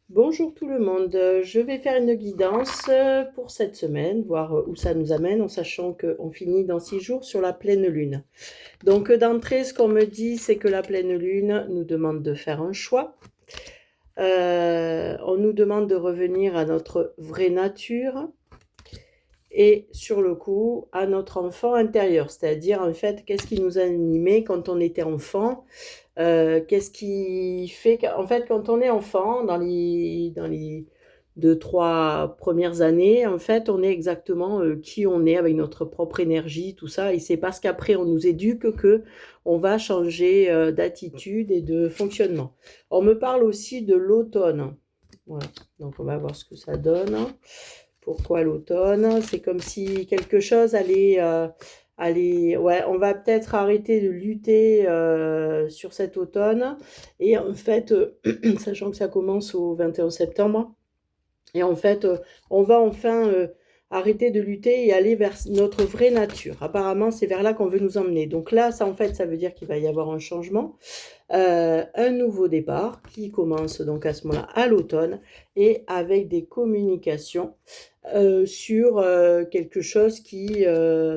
Bonjour tout le monde, je vais faire une guidance pour cette semaine, voir où ça nous amène, en sachant qu'on finit dans 6 jours sur la pleine lune. Donc d'entrée, ce qu'on me dit, c'est que la pleine lune nous demande de faire un choix. On nous demande de revenir à notre vraie nature et sur le coup à notre enfant intérieur, c'est-à-dire en fait qu'est-ce qui nous a animés quand on était enfant. Qu'est-ce qui fait qu'en fait, quand on est enfant, dans les 2, 3 premières années, en fait, on est exactement qui on est avec notre propre énergie, tout ça. Et c'est parce qu'après, on nous éduque que on va changer d'attitude et de fonctionnement. On me parle aussi de l'automne. Voilà. Donc, on va voir ce que ça donne. Pourquoi l'automne? C'est comme si quelque chose allait, ouais, on va peut-être arrêter de lutter sur cet automne. Et en fait, sachant que ça commence au 21 septembre, et en fait, on va enfin arrêter de lutter et aller vers notre vraie nature. Apparemment, c'est vers là qu'on veut nous emmener. Donc là, ça, en fait, ça veut dire qu'il va y avoir un changement, un nouveau départ qui commence donc à ce moment-là à l'automne et avec des communications sur quelque chose qui...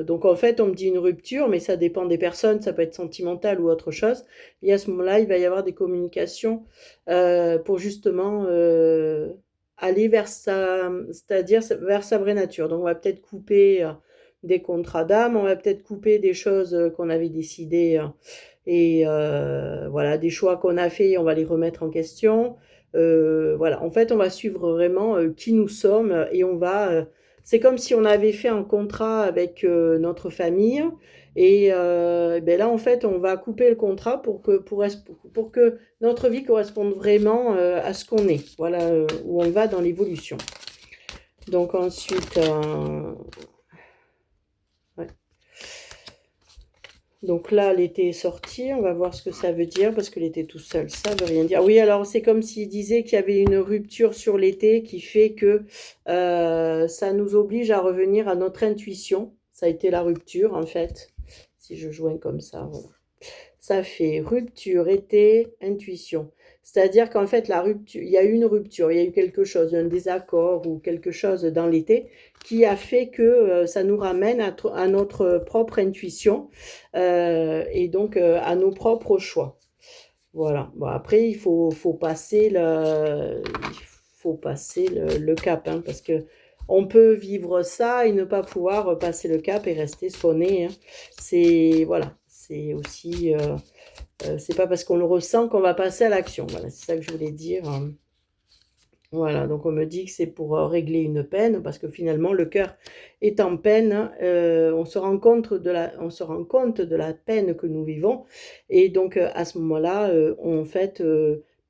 donc en fait, on me dit une rupture, mais ça dépend des personnes, ça peut être sentimental ou autre chose. Et à ce moment-là, il va y avoir des communications pour justement aller vers sa, c'est-à-dire vers sa vraie nature. Donc on va peut-être couper des contrats d'âme, on va peut-être couper des choses qu'on avait décidées et voilà, des choix qu'on a fait, on va les remettre en question. Voilà, en fait, on va suivre vraiment qui nous sommes et on va. C'est comme si on avait fait un contrat avec notre famille et ben là, en fait, on va couper le contrat pour que notre vie corresponde vraiment à ce qu'on est. Voilà où on va dans l'évolution. Donc ensuite, ouais. Donc là, l'été est sorti, on va voir ce que ça veut dire, parce que l'été tout seul, ça veut rien dire. Oui, alors c'est comme s'il disait qu'il y avait une rupture sur l'été qui fait que ça nous oblige à revenir à notre intuition. Ça a été la rupture, en fait, si je joins comme ça, voilà. Ça fait rupture, été, intuition. C'est-à-dire qu'en fait, la rupture, il y a eu une rupture, il y a eu quelque chose, un désaccord ou quelque chose dans l'été qui a fait que ça nous ramène à notre propre intuition et donc à nos propres choix. Voilà. Bon, après, faut passer le cap, hein, parce que on peut vivre ça et ne pas pouvoir passer le cap et rester ce qu'on est, hein. C'est voilà, c'est aussi, c'est pas parce qu'on le ressent qu'on va passer à l'action. Voilà, c'est ça que je voulais dire, hein. Voilà, donc on me dit que c'est pour régler une peine, parce que finalement le cœur est en peine, on se rend compte de la peine que nous vivons, et donc à ce moment-là, en fait,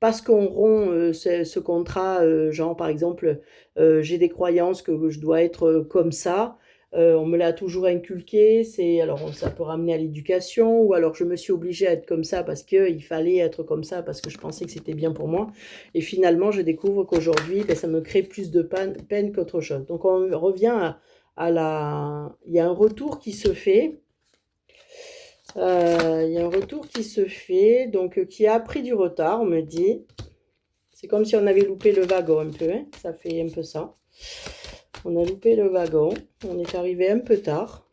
parce qu'on rompt ce contrat, genre par exemple, j'ai des croyances que je dois être comme ça, on me l'a toujours inculqué, alors ça peut ramener à l'éducation, ou alors je me suis obligée à être comme ça parce qu'il fallait être comme ça, parce que je pensais que c'était bien pour moi. Et finalement, je découvre qu'aujourd'hui, ben, ça me crée plus de peine qu'autre chose. Donc on revient à la... Il y a un retour qui se fait. Il y a un retour qui se fait, donc qui a pris du retard, on me dit. C'est comme si on avait loupé le wagon un peu, hein. Ça fait un peu ça. On a loupé le wagon, on est arrivé un peu tard.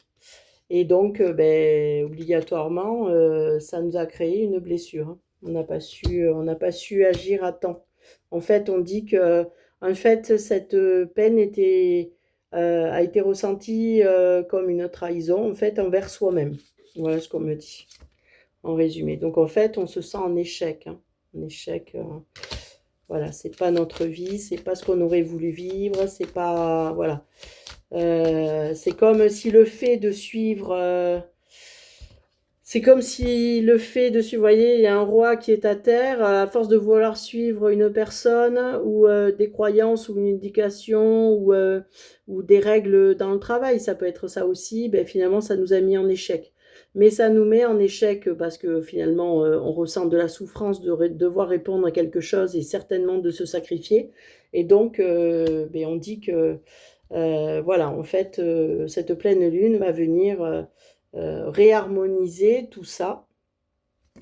Et donc, ben, obligatoirement, ça nous a créé une blessure. On n'a pas su agir à temps. En fait, on dit que, en fait, cette peine a été ressentie comme une trahison, en fait, envers soi-même. Voilà ce qu'on me dit, en résumé. Donc, en fait, on se sent en échec, hein. En échec, voilà, c'est pas notre vie, c'est pas ce qu'on aurait voulu vivre, c'est pas, voilà. C'est comme si le fait de suivre, c'est comme si le fait de suivre, vous voyez, il y a un roi qui est à terre, à force de vouloir suivre une personne ou des croyances ou une indication ou des règles dans le travail, ça peut être ça aussi, ben, finalement ça nous a mis en échec. Mais ça nous met en échec parce que finalement on ressent de la souffrance de devoir répondre à quelque chose et certainement de se sacrifier. Et donc ben, on dit que voilà, en fait, cette pleine lune va venir réharmoniser tout ça.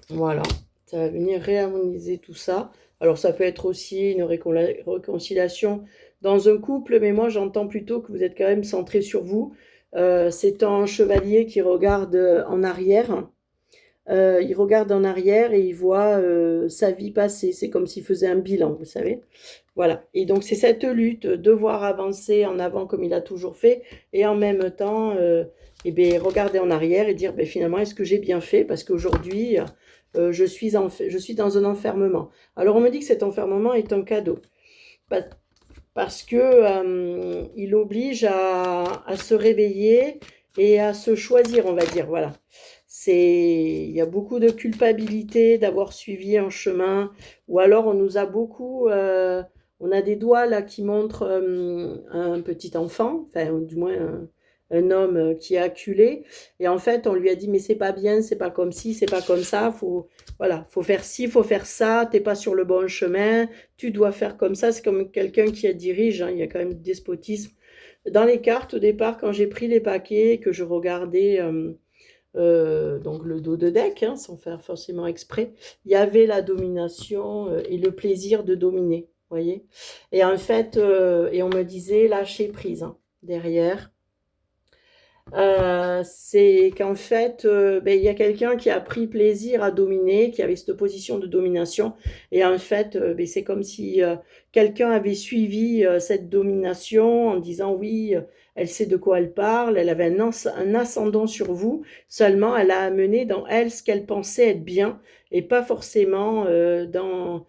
Voilà, ça va venir réharmoniser tout ça Alors, ça peut être aussi une réconciliation dans un couple, mais moi, j'entends plutôt que vous êtes quand même centré sur vous. C'est un chevalier qui regarde en arrière. Il regarde en arrière et il voit sa vie passer. C'est comme s'il faisait un bilan, vous savez. Voilà. Et donc, c'est cette lutte, devoir avancer en avant comme il a toujours fait, et en même temps, eh bien, regarder en arrière et dire, ben, finalement, est-ce que j'ai bien fait? Parce qu'aujourd'hui, je suis dans un enfermement. Alors, on me dit que cet enfermement est un cadeau. Parce que il oblige à se réveiller et à se choisir, on va dire. Voilà. Il y a beaucoup de culpabilité d'avoir suivi un chemin, ou alors on nous a beaucoup, on a des doigts là qui montrent un petit enfant, enfin du moins un homme qui est acculé, et en fait on lui a dit mais c'est pas bien, c'est pas comme ci, c'est pas comme ça, voilà, faut faire ci, faut faire ça, t'es pas sur le bon chemin, tu dois faire comme ça. C'est comme quelqu'un qui dirige, hein, il y a quand même du despotisme. Dans les cartes, au départ, quand j'ai pris les paquets, que je regardais donc le dos de deck, hein, sans faire forcément exprès, il y avait la domination et le plaisir de dominer, vous voyez. Et en fait, et on me disait lâcher prise hein, derrière. C'est qu'en fait, ben, il y a quelqu'un qui a pris plaisir à dominer, qui avait cette position de domination. Et en fait, ben, c'est comme si quelqu'un avait suivi cette domination en disant oui, elle sait de quoi elle parle, elle avait un ascendant sur vous, seulement elle a amené dans elle ce qu'elle pensait être bien et pas forcément dans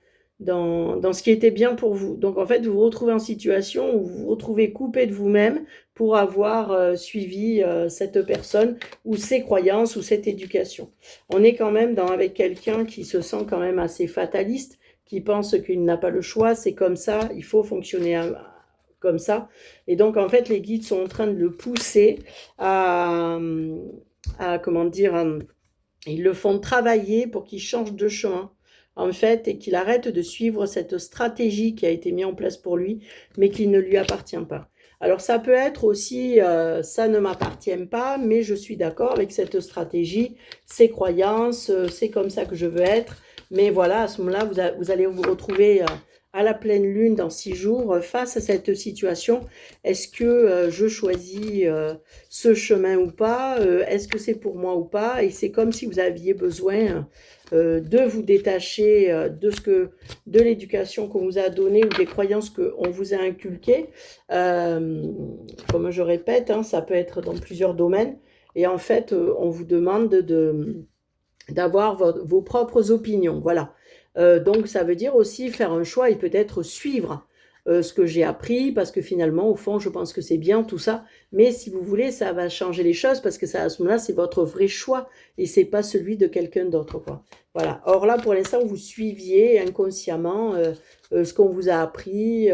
ce qui était bien pour vous. Donc en fait, vous vous retrouvez en situation où vous vous retrouvez coupé de vous-même pour avoir suivi cette personne ou ses croyances ou cette éducation. On est quand même avec quelqu'un qui se sent quand même assez fataliste, qui pense qu'il n'a pas le choix, c'est comme ça, il faut fonctionner comme ça. Et donc en fait, les guides sont en train de le pousser à comment dire, ils le font travailler pour qu'il change de chemin en fait, et qu'il arrête de suivre cette stratégie qui a été mise en place pour lui, mais qui ne lui appartient pas. Alors ça peut être aussi, ça ne m'appartient pas, mais je suis d'accord avec cette stratégie, ces croyances, c'est comme ça que je veux être. Mais voilà, à ce moment-là, vous allez vous retrouver à la pleine lune dans 6 jours face à cette situation. Est-ce que je choisis ce chemin ou pas? Est-ce que c'est pour moi ou pas? Et c'est comme si vous aviez besoin de vous détacher de l'éducation qu'on vous a donnée ou des croyances qu'on vous a inculquées. Comme je répète, hein, ça peut être dans plusieurs domaines. Et en fait, on vous demande d'avoir vos propres opinions. Voilà. Donc, ça veut dire aussi faire un choix et peut-être suivre ce que j'ai appris, parce que finalement, au fond, je pense que c'est bien tout ça. Mais si vous voulez, ça va changer les choses, parce que ça, à ce moment-là, c'est votre vrai choix et c'est pas celui de quelqu'un d'autre, quoi. Voilà. Or là, pour l'instant, vous suiviez inconsciemment ce qu'on vous a appris,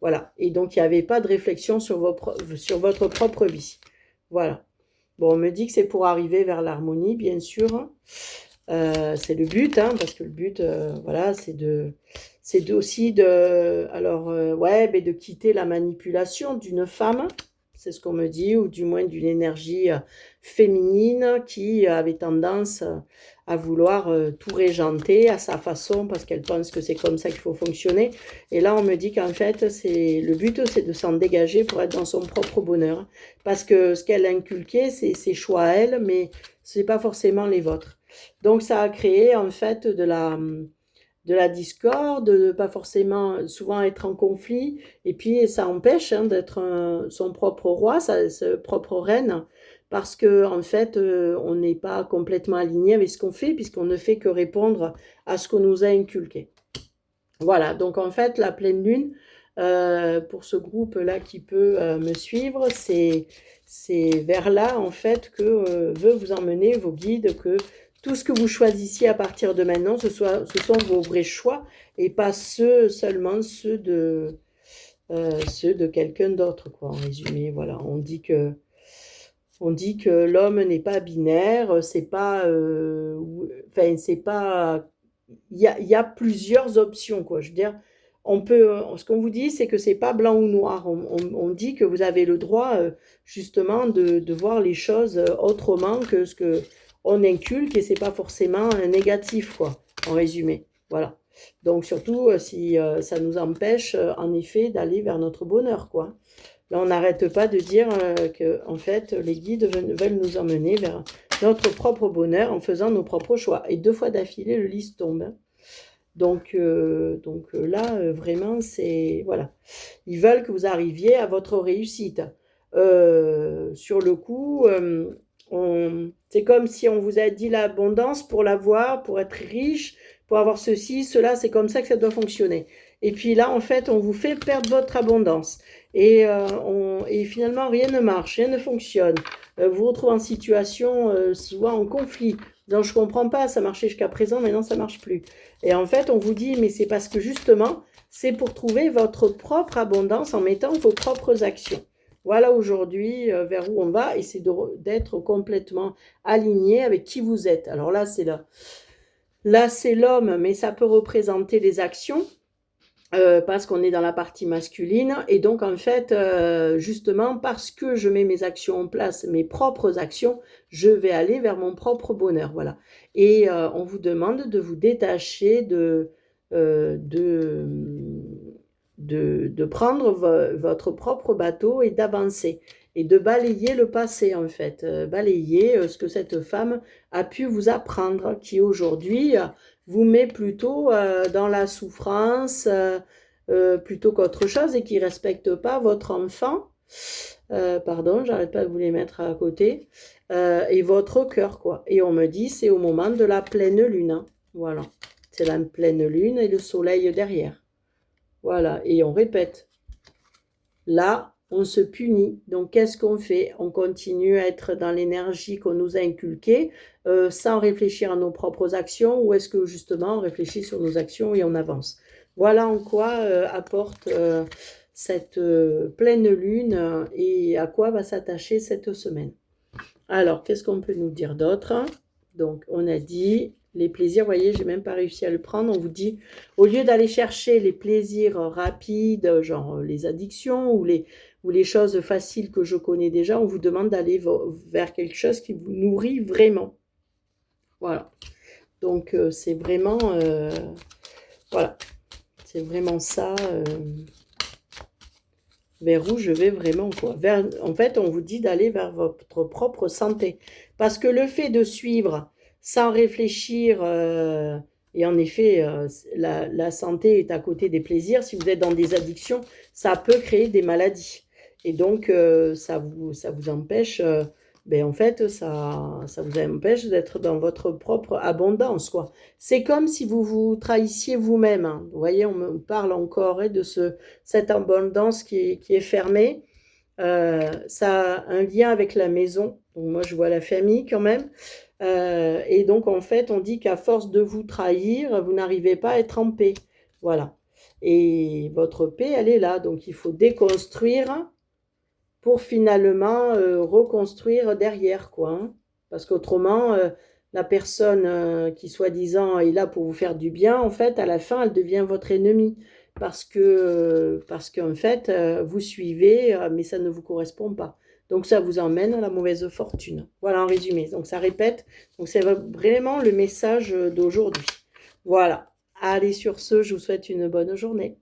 voilà. Et donc, il n'y avait pas de réflexion sur votre propre vie. Voilà. Bon, on me dit que c'est pour arriver vers l'harmonie, bien sûr. C'est le but, hein, parce que le but, voilà, aussi alors, ouais, mais de quitter la manipulation d'une femme, c'est ce qu'on me dit, ou du moins d'une énergie féminine qui avait tendance à vouloir tout régenter à sa façon, parce qu'elle pense que c'est comme ça qu'il faut fonctionner. Et là, on me dit qu'en fait, le but, c'est de s'en dégager pour être dans son propre bonheur, parce que ce qu'elle a inculqué, c'est ses choix à elle, mais c'est pas forcément les vôtres. Donc ça a créé en fait de la discorde, de pas forcément souvent être en conflit, et puis ça empêche hein, d'être son propre roi, sa propre reine, parce que en fait on n'est pas complètement aligné avec ce qu'on fait, puisqu'on ne fait que répondre à ce qu'on nous a inculqué. Voilà, donc en fait la pleine lune, pour ce groupe-là qui peut me suivre, c'est vers là en fait que veut vous emmener vos guides, que tout ce que vous choisissiez à partir de maintenant, ce sont vos vrais choix et pas seulement ceux de quelqu'un d'autre, quoi, en résumé. Voilà, on dit que l'homme n'est pas binaire, c'est pas, enfin, c'est pas, il y a plusieurs options, quoi. Je veux dire, ce qu'on vous dit, c'est que c'est pas blanc ou noir. On dit que vous avez le droit, justement, de voir les choses autrement que ce que on inculque, et c'est pas forcément un négatif, quoi, en résumé. Voilà. Donc, surtout si ça nous empêche, en effet, d'aller vers notre bonheur, quoi. Là, on n'arrête pas de dire que, en fait, les guides veulent nous emmener vers notre propre bonheur en faisant nos propres choix. Et 2 fois d'affilée, le lys tombe, hein. Donc là, vraiment, c'est... Voilà. Ils veulent que vous arriviez à votre réussite. Sur le coup, c'est comme si on vous a dit l'abondance pour l'avoir, pour être riche, pour avoir ceci, cela, c'est comme ça que ça doit fonctionner. Et puis là, en fait, on vous fait perdre votre abondance. Et finalement, rien ne marche, rien ne fonctionne. Vous vous retrouvez en situation, souvent en conflit. Donc, je ne comprends pas, ça marchait jusqu'à présent, maintenant ça ne marche plus. Et en fait, on vous dit, mais c'est parce que justement, c'est pour trouver votre propre abondance en mettant vos propres actions. Voilà aujourd'hui vers où on va, et c'est d'être complètement aligné avec qui vous êtes. Alors là, c'est l'homme, mais ça peut représenter les actions. Parce qu'on est dans la partie masculine, et donc en fait, justement, parce que je mets mes actions en place, mes propres actions, je vais aller vers mon propre bonheur, voilà. Et on vous demande de vous détacher de prendre votre propre bateau et d'avancer, et de balayer le passé, en fait, balayer ce que cette femme a pu vous apprendre, qui aujourd'hui vous met plutôt dans la souffrance, plutôt qu'autre chose, et qui ne respecte pas votre enfant, pardon, j'arrête pas de vous les mettre à côté, et votre cœur, quoi. Et on me dit, c'est au moment de la pleine lune, hein. Voilà, c'est la pleine lune et le soleil derrière. Voilà, et on répète. Là, on se punit. Donc, qu'est-ce qu'on fait? On continue à être dans l'énergie qu'on nous a inculquée, sans réfléchir à nos propres actions, ou est-ce que justement on réfléchit sur nos actions et on avance? Voilà en quoi apporte cette pleine lune, et à quoi va s'attacher cette semaine. Alors, qu'est-ce qu'on peut nous dire d'autre? Donc, on a dit les plaisirs, vous voyez, j'ai même pas réussi à le prendre. On vous dit, au lieu d'aller chercher les plaisirs rapides, genre les addictions ou les choses faciles que je connais déjà, on vous demande d'aller vers quelque chose qui vous nourrit vraiment. Voilà. Donc, c'est vraiment... voilà. C'est vraiment ça... vers où je vais vraiment, quoi. En fait, on vous dit d'aller vers votre propre santé. Parce que le fait de suivre sans réfléchir, et en effet, la santé est à côté des plaisirs. Si vous êtes dans des addictions, ça peut créer des maladies. Et donc, ça vous empêche, en fait, ça vous empêche d'être dans votre propre abondance, quoi. C'est comme si vous vous trahissiez vous-même, hein. Vous voyez, on me parle encore de cette abondance qui est fermée. Ça a un lien avec la maison. Donc, moi, je vois la famille quand même. Et donc, en fait, on dit qu'à force de vous trahir, vous n'arrivez pas à être en paix. Voilà. Et votre paix, elle est là. Donc, il faut déconstruire pour finalement reconstruire derrière, quoi, hein. Parce qu'autrement, la personne qui soi-disant est là pour vous faire du bien, en fait, à la fin, elle devient votre ennemie. Parce qu'en fait, vous suivez, mais ça ne vous correspond pas. Donc, ça vous emmène à la mauvaise fortune. Voilà, en résumé. Donc, ça répète. Donc, c'est vraiment le message d'aujourd'hui. Voilà. Allez, sur ce, je vous souhaite une bonne journée.